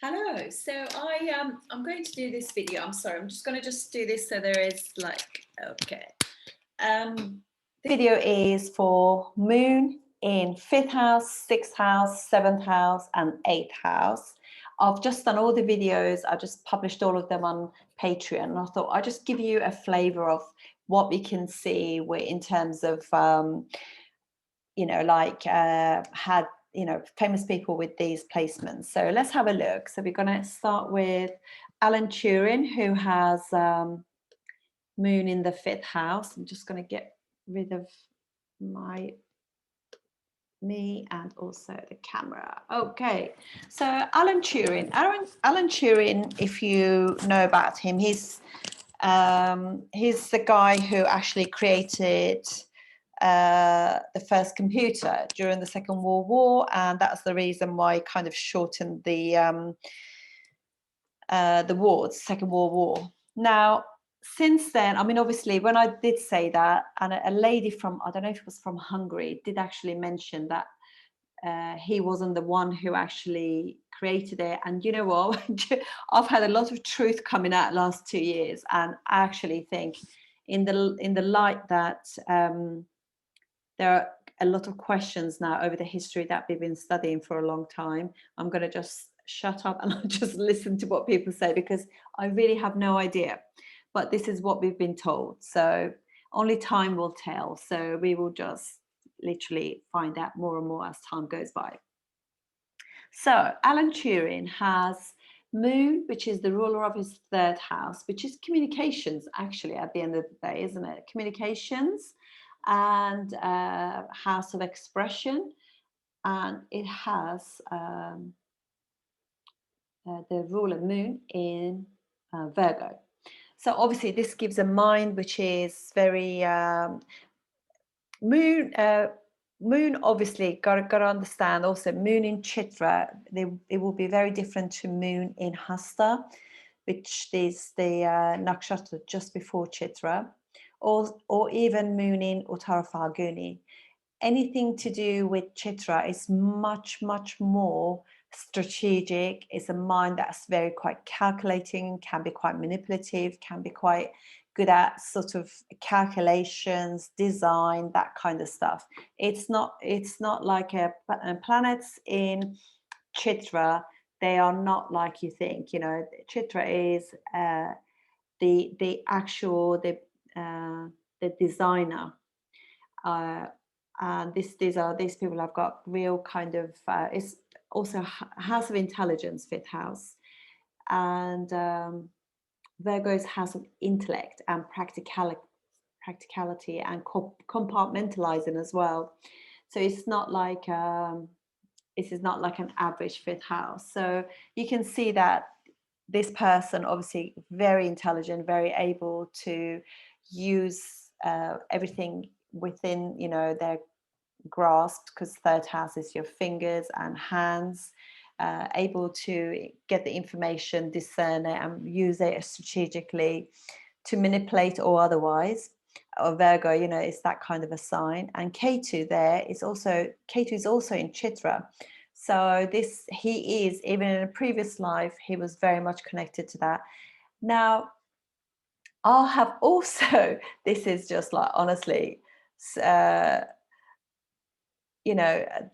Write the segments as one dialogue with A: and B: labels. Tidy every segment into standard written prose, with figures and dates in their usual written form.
A: Hello. So I'm going to do this video. I'm sorry. I'm just going to do this so there is like okay. The video is for moon in 5th house, 6th house, 7th house, and 8th house. I've just done all the videos. I just published all of them on Patreon, and I thought I'd just give you a flavor of what we can see in terms of had famous people with these placements. So let's have a look. So we're going to start with Alan Turing, who has moon in the 5th house. I'm just going to get rid of me and also the camera. Okay, so Alan Turing. Alan Turing, if you know about him, he's the guy who actually created the first computer during the Second World War, and that's the reason why he kind of shortened the war, Second World War. Now, since then, I mean, obviously, when I did say that, and a lady from, I don't know if it was from Hungary, did actually mention that he wasn't the one who actually created it. And you know what? I've had a lot of truth coming out last 2 years, and I actually think in the light that there are a lot of questions now over the history that we've been studying for a long time. I'm going to just shut up and I'll just listen to what people say, because I really have no idea. But this is what we've been told. So only time will tell. So we will just literally find out more and more as time goes by. So Alan Turing has moon, which is the ruler of his 3rd house, which is communications, actually, at the end of the day, isn't it? Communications and house of expression, and it has the ruler moon in Virgo. So obviously this gives a mind which is very moon obviously got to understand also moon in Chitra, it will be very different to moon in Hasta, which is the nakshatra just before Chitra, or even moon in Uttara Falguni. Anything to do with Chitra is much more strategic. It's a mind that's very quite calculating, can be quite manipulative, can be quite good at sort of calculations, design, that kind of stuff. It's not like planets in Chitra. They are not like you think. You know, Chitra is the actual the designer. And these people have got real kind of it's also house of intelligence, 5th house, and Virgo's house of intellect and practicality and compartmentalizing as well. So it's not like this is not like an average 5th house. So you can see that this person obviously very intelligent, very able to use everything within their grasp, because 3rd house is your fingers and hands, able to get the information, discern it, and use it strategically to manipulate or otherwise. Or Virgo, is that kind of a sign. And Ketu is also in Chitra. So he is, even in a previous life, he was very much connected to that. Now, I'll have also, this is just like, honestly,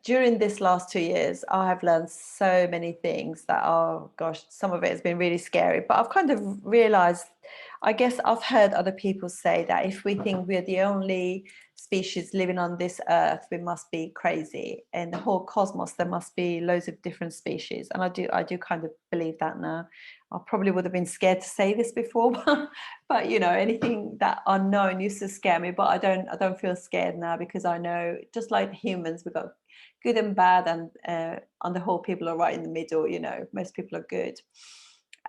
A: during this last 2 years, I have learned so many things that, oh gosh, some of it has been really scary. But I've kind of realized, I guess I've heard other people say that if we think we're the only species living on this earth, we must be crazy. In the whole cosmos, there must be loads of different species. And I do kind of believe that now. I probably would have been scared to say this before, but anything that unknown used to scare me. But I don't feel scared now, because I know, just like humans, we've got good and bad, and on the whole, people are right in the middle. Most people are good.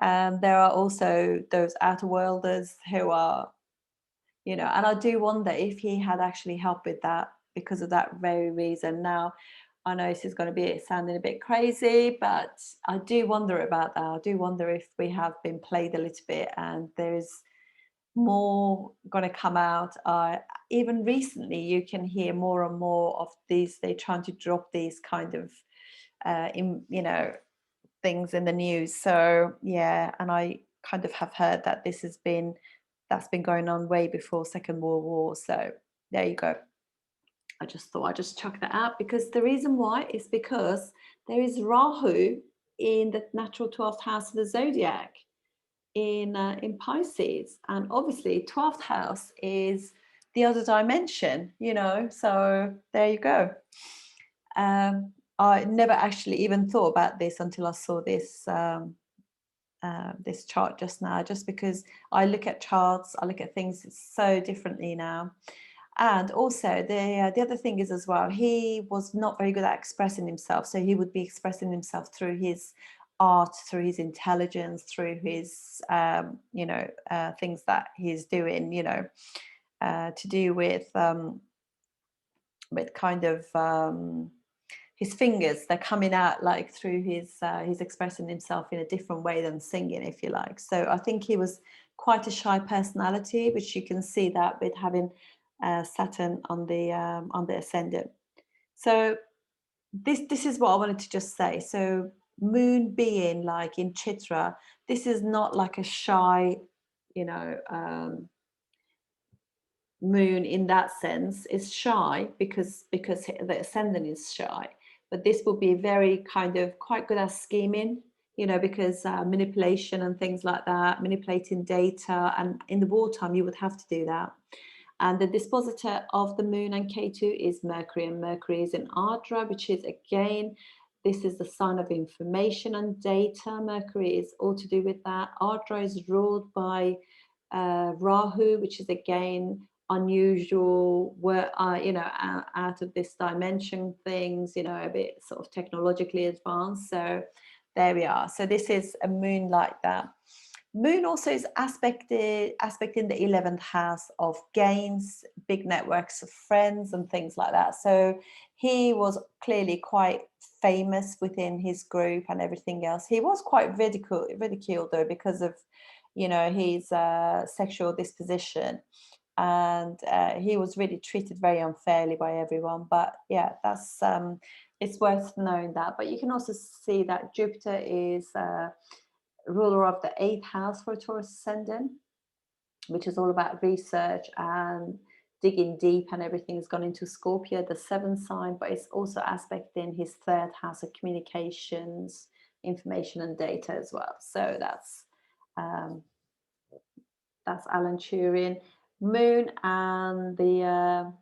A: And there are also those outer worlders who are, and I do wonder if he had actually helped with that, because of that very reason. Now, I know this is going to be sounding a bit crazy, but I do wonder about that. I do wonder if we have been played a little bit, and there is more going to come out. Even recently, you can hear more and more of these. They're trying to drop these kind of, things in the news. So yeah, and I kind of have heard that that's been going on way before Second World War. So there you go. I just thought I'd just chuck that out, because the reason why is because there is Rahu in the natural 12th house of the zodiac in Pisces, and obviously 12th house is the other dimension, So there you go. I never actually even thought about this until I saw this chart just now, just because I look at charts, I look at things so differently now. And also the other thing is as well, he was not very good at expressing himself. So he would be expressing himself through his art, through his intelligence, through his, things that he's doing, to do with kind of his fingers. They're coming out like through he's expressing himself in a different way than singing, if you like. So I think he was quite a shy personality, which you can see that with having Saturn on the ascendant. So this is what I wanted to just say. So moon being like in Chitra, this is not like a shy, you know, moon in that sense. Is shy because the ascendant is shy, but this will be very kind of quite good at scheming, because manipulation and things like that, manipulating data, and in the wartime you would have to do that. And the dispositor of the moon and Ketu is Mercury, and Mercury is in Ardra, which is again, this is the sign of information and data. Mercury is all to do with that. Ardra is ruled by Rahu, which is again unusual, out of this dimension things, a bit sort of technologically advanced. So there we are. So this is a moon like that. Moon also is aspecting the 11th house of gains, big networks of friends and things like that. So he was clearly quite famous within his group and everything else. He was quite ridiculed though, because of, his sexual disposition. And he was really treated very unfairly by everyone. But yeah, that's it's worth knowing that. But you can also see that Jupiter is ruler of the 8th house for Taurus ascendant, which is all about research and digging deep, and everything has gone into Scorpio, the 7th sign, but it's also aspecting his 3rd house of communications, information and data as well. So that's Alan Turing. Moon and the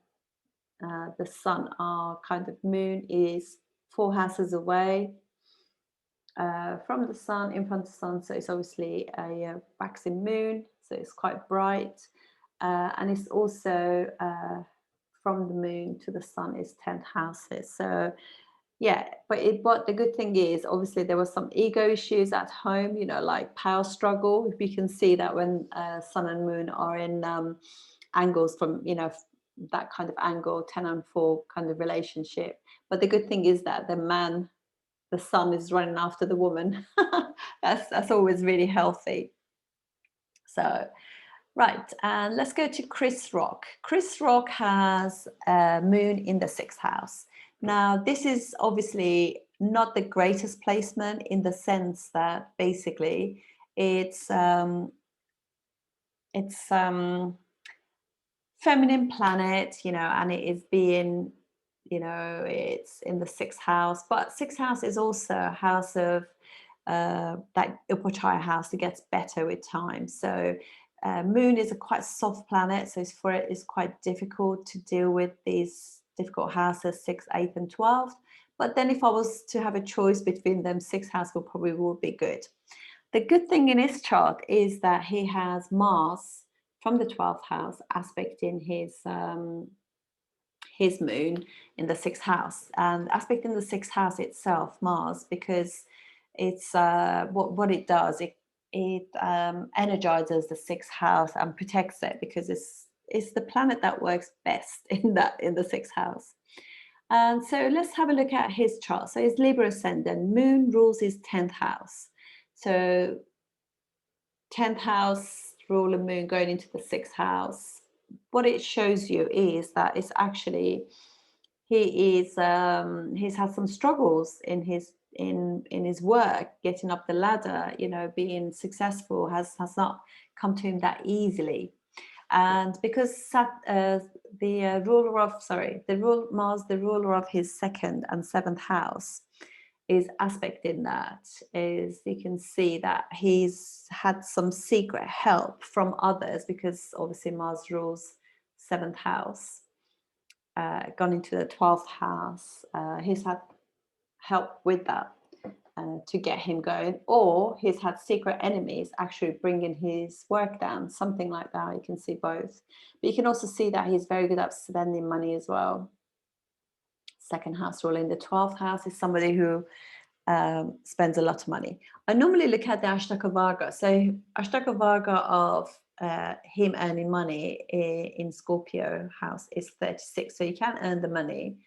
A: sun are kind of, moon is 4 houses away from the sun, in front of the sun. So it's obviously a waxing moon, so it's quite bright. And it's also from the moon to the sun is 10 houses. So yeah, but the good thing is, obviously there were some ego issues at home, like power struggle. You can see that when sun and moon are in angles from, that kind of angle, 10 and 4 kind of relationship. But the good thing is that the sun is running after the woman. That's always really healthy. So right, and let's go to Chris Rock. Chris Rock has a moon in the 6th house. Now, this is obviously not the greatest placement, in the sense that basically it's feminine planet, and it is being, it's in the 6th house. But 6th house is also a house of that Upachaya house that gets better with time. So moon is a quite soft planet, so it's quite difficult to deal with these difficult houses, 6th, 8th and 12th. But then if I was to have a choice between them, 6th house would be good. The good thing in his chart is that he has Mars from the 12th house aspecting his moon in the 6th house, and aspecting the 6th house itself, Mars, because it's what it does, it energizes the 6th house and protects it, because it's the planet that works best in the 6th house. And so let's have a look at his chart. So his Libra ascendant, moon rules his 10th house. So 10th house ruler moon going into the 6th house. What it shows you is that it's actually he's had some struggles in his in his work, getting up the ladder, you know, being successful has not come to him that easily. And because the ruler of, sorry, the rule Mars, the ruler of his second and seventh house, is aspecting that, is you can see that he's had some secret help from others, because obviously Mars rules seventh house, gone into the 12th house. He's had help with that to get him going, or he's had secret enemies actually bringing his work down, something like that. You can see both, but you can also see that he's very good at spending money as well. Second house ruler in the 12th house is somebody who spends a lot of money. I normally look at the Ashtaka Varga. So Ashtaka Varga of him earning money in Scorpio house is 36. So you can earn the money,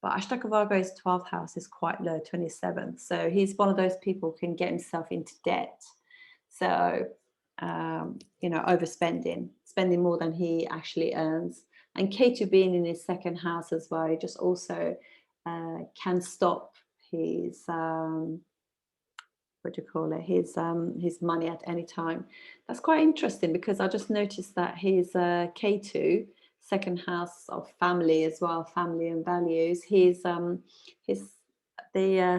A: but Ashtaka Varga's 12th house is quite low, 27. So he's one of those people who can get himself into debt. So, you know, overspending, spending more than he actually earns. And Ketu being in his second house as well, he just also can stop his what do you call it, his money at any time. That's quite interesting, because I just noticed that his K2, second house of family as well, family and values, the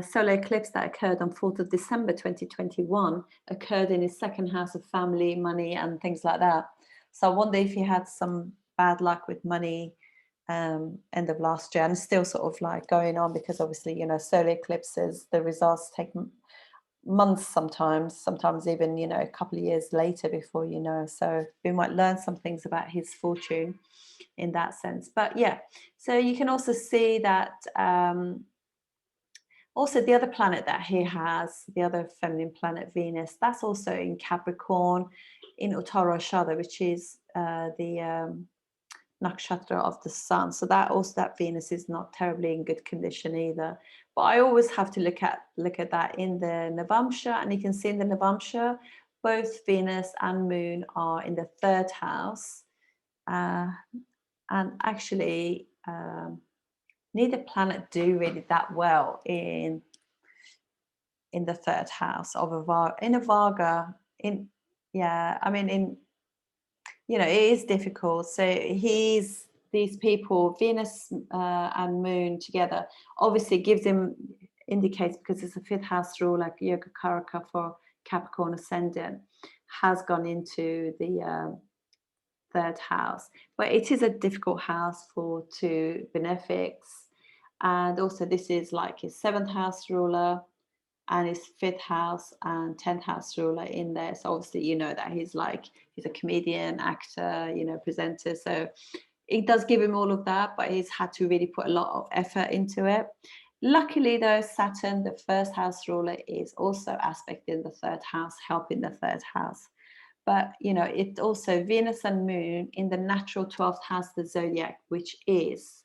A: solar eclipse that occurred on 4th of December 2021 occurred in his second house of family, money and things like that. So I wonder if he had some bad luck with money end of last year, and still sort of like going on, because obviously, you know, solar eclipses, the results take months, sometimes even, you know, a couple of years later before you know. So we might learn some things about his fortune in that sense. But yeah, so you can also see that also the other planet that he has, the other feminine planet, Venus, that's also in Capricorn, in Uttara Shada, which is the nakshatra of the sun. So that Venus is not terribly in good condition either. But I always have to look at that in the Navamsha, and you can see in the Navamsha both Venus and Moon are in the third house, and actually neither planet do really that well in the third house of a Varga. Yeah, I mean, you know, it is difficult. So these people, Venus and Moon together, obviously indicates, because it's a fifth house rule, like Yoga Karaka for Capricorn ascendant, has gone into the third house. But it is a difficult house for two benefics. And also this is like his seventh house ruler and his fifth house and 10th house ruler in there. So obviously, you know, that he's a comedian, actor, you know, presenter. So it does give him all of that, but he's had to really put a lot of effort into it. Luckily though, Saturn, the first house ruler, is also aspecting the third house, helping the third house. But, you know, it also, Venus and Moon in the natural 12th house of the zodiac, which is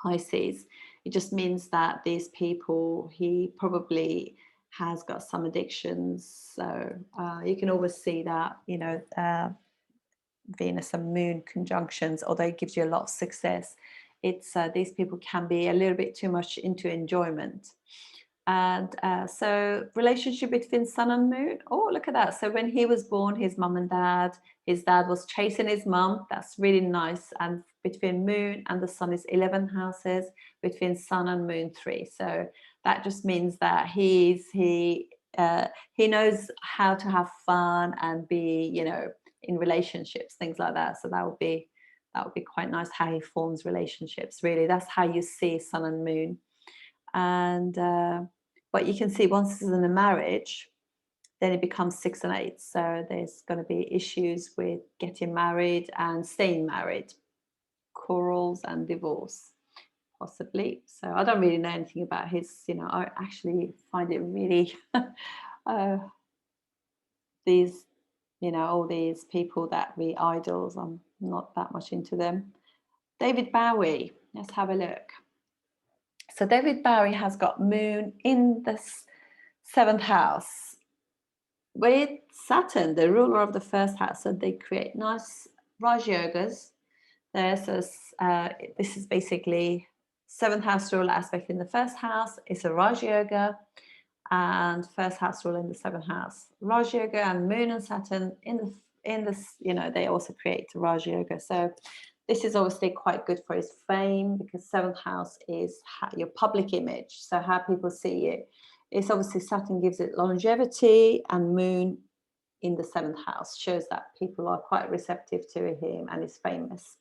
A: Pisces. It just means that these people, he probably has got some addictions. So you can always see that, you know, Venus and Moon conjunctions, although it gives you a lot of success, it's these people can be a little bit too much into enjoyment. And so relationship between Sun and Moon, oh, look at that. So when he was born, his mum and dad, his dad was chasing his mum. That's really nice. And between Moon and the Sun is 11 houses, between Sun and Moon 3. So that just means that he knows how to have fun and be, you know, in relationships, things like that. So that would be quite nice how he forms relationships. Really, that's how you see Sun and Moon. And but you can see once it's in a marriage, then it becomes 6 and 8. So there's going to be issues with getting married and staying married, quarrels and divorce, possibly. So I don't really know anything about his, you know, I actually find it really, these, you know, all these people that we idols, I'm not that much into them. David Bowie, let's have a look. So David Bowie has got Moon in the 7th house with Saturn, the ruler of the first house. So they create nice Raj Yogas there. So this is basically seventh house ruler aspect in the first house is a Raj Yoga, and first house ruler in the seventh house. Raj Yoga and Moon and Saturn in this, they also create Raj Yoga. So this is obviously quite good for his fame, because seventh house is your public image, so how people see you. It's obviously Saturn gives it longevity, and Moon in the seventh house shows that people are quite receptive to him and is famous.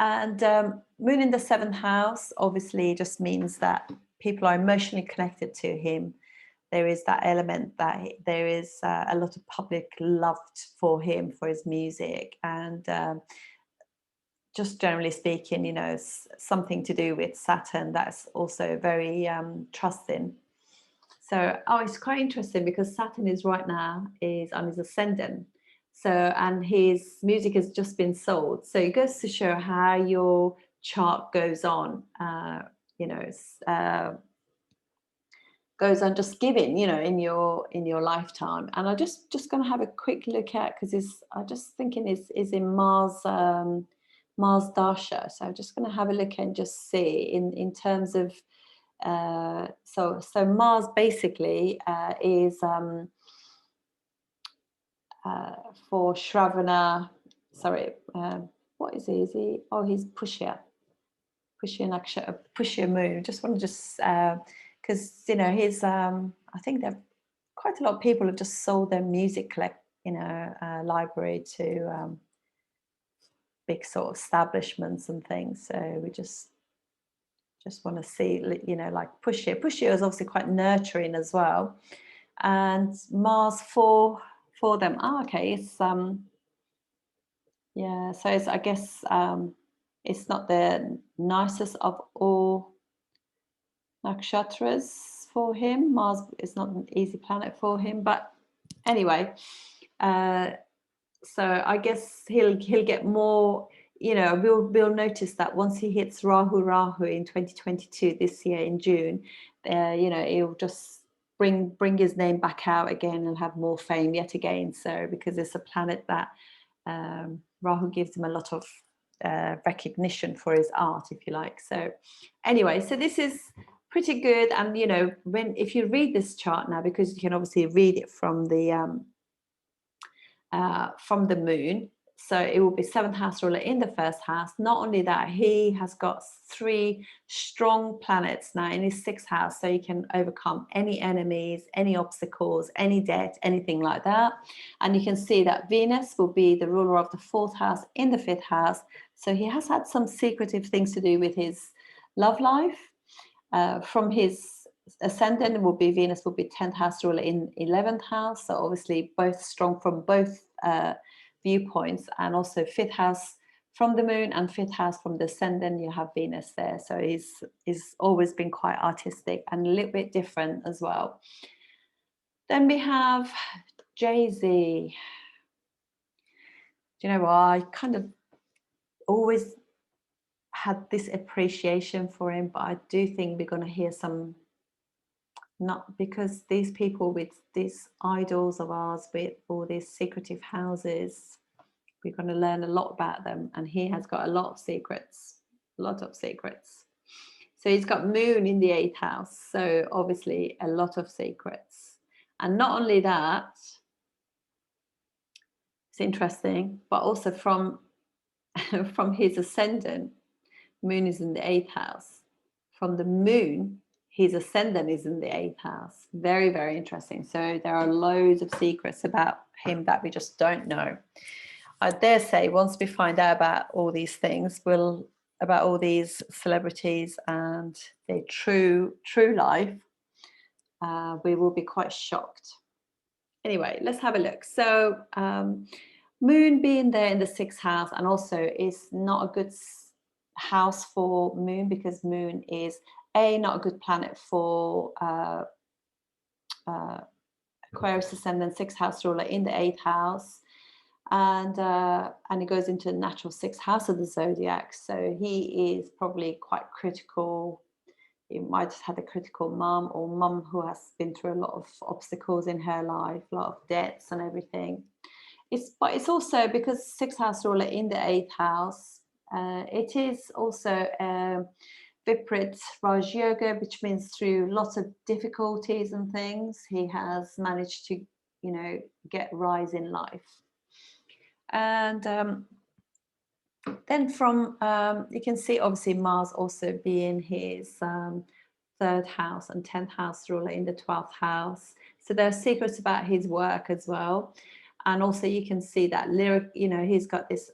A: And Moon in the seventh house obviously just means that people are emotionally connected to him. There is that element that there is a lot of public love for him, for his music, and just generally speaking, something to do with Saturn that's also very trusting. So, it's quite interesting because Saturn is right now is on his ascendant. So, and his music has just been sold. So it goes to show how your chart goes on, goes on just giving, in your lifetime. And I just going to have a quick look at, because I'm just thinking is in Mars, Mars Dasha. So I'm just going to have a look and just see in terms of so Mars basically is for Shravana. Sorry, what is he? Is he? Oh, he's Pushya Nakshatra, Moon. Just want to because his I think there quite a lot of people have just sold their music library to big sort of establishments and things. So we just want to see, like Pushya is obviously quite nurturing as well, and Mars for them. Okay, it's yeah. So it's, I guess it's not the nicest of all nakshatras for him. Mars is not an easy planet for him, but anyway, so I guess he'll get more. We'll notice that once he hits Rahu in 2022 this year in June, he'll just bring his name back out again and have more fame yet again. So because it's a planet that Rahu gives him a lot of recognition for his art, if you like. So anyway, so this is pretty good. And if you read this chart now, because you can obviously read it from the moon, so it will be seventh house ruler in the first house. Not only that, he has got 3 strong planets now in his sixth house, so he can overcome any enemies, any obstacles, any debt, anything like that. And you can see that Venus will be the ruler of the fourth house in the fifth house, so he has had some secretive things to do with his love life. From his ascendant will be Venus will be 10th house ruler in 11th house, so obviously both strong from both viewpoints, and also fifth house from the moon and fifth house from the ascendant, you have Venus there. So he's always been quite artistic and a little bit different as well. Then we have Jay-Z. Do you know what? I kind of always had this appreciation for him, but I do think we're going to hear some, not because these people with these idols of ours, with all these secretive houses, we're going to learn a lot about them, and he has got a lot of secrets. So he's got Moon in the 8th house, so obviously a lot of secrets. And not only that, it's interesting, but also from his ascendant, Moon is in the 8th house. From the moon, his ascendant is in the 8th house. Very, very interesting. So there are loads of secrets about him that we just don't know. I dare say once we find out about all these things, about all these celebrities and their true life, we will be quite shocked. Anyway, let's have a look. So Moon being there in the 6th house, and also is not a good house for Moon, because Moon is not a good planet for Aquarius ascendant 6th house ruler in the 8th house, and it goes into the natural 6th house of the zodiac. So he is probably quite critical. He might have had a critical mum, or mum who has been through a lot of obstacles in her life, a lot of debts and everything. But it's also because 6th house ruler in the 8th house. It is also Viprit Raj Yoga, which means through lots of difficulties and things, he has managed to, you know, get rise in life. And then from, you can see obviously Mars also being his third house and 10th house ruler in the 12th house. So there are secrets about his work as well. And also you can see that lyric, you know, he's got this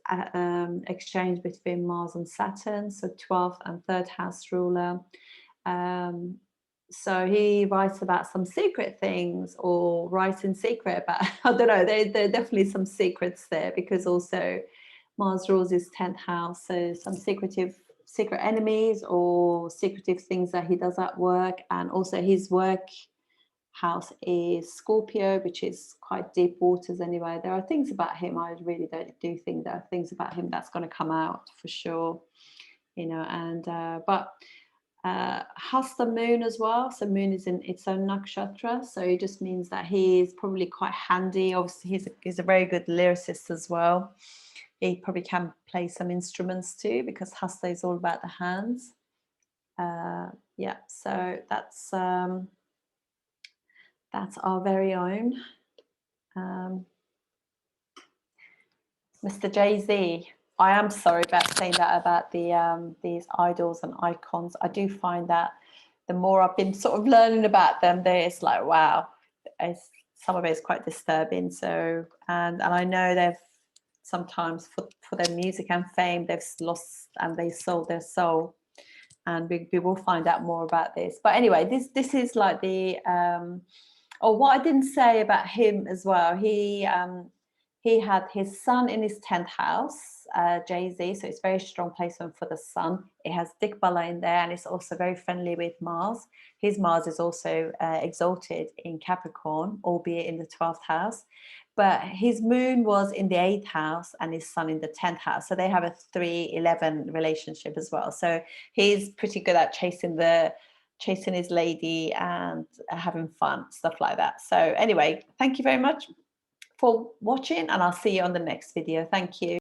A: exchange between Mars and Saturn, so 12th and 3rd house ruler. So he writes about some secret things, or writes in secret about, I don't know, there are definitely some secrets there, because also Mars rules his 10th house, so some secret enemies or secretive things that he does at work. And also his work house is Scorpio, which is quite deep waters anyway. There are things about him, I really do think there are things about him that's going to come out for sure, you know. And but Hasta moon as well, so moon is in its own nakshatra, so it just means that he is probably quite handy. Obviously he's a very good lyricist as well. He probably can play some instruments too, because Hasta is all about the hands. Yeah, so that's our very own Mr. Jay-Z. I am sorry about saying that about the these idols and icons. I do find that the more I've been sort of learning about them, it's like, wow, some of it is quite disturbing. So, and I know they've sometimes for their music and fame, they've lost and they sold their soul. And we will find out more about this. But anyway, this is like the what I didn't say about him as well. He had his sun in his 10th house, Jay-Z, so it's very strong placement for the sun. It has Dikbala in there, and it's also very friendly with Mars. His Mars is also exalted in Capricorn, albeit in the 12th house. But his moon was in the 8th house and his sun in the 10th house. So they have a 3-11 relationship as well. So he's pretty good at chasing his lady and having fun, stuff like that. So anyway, thank you very much for watching, and I'll see you on the next video. Thank you.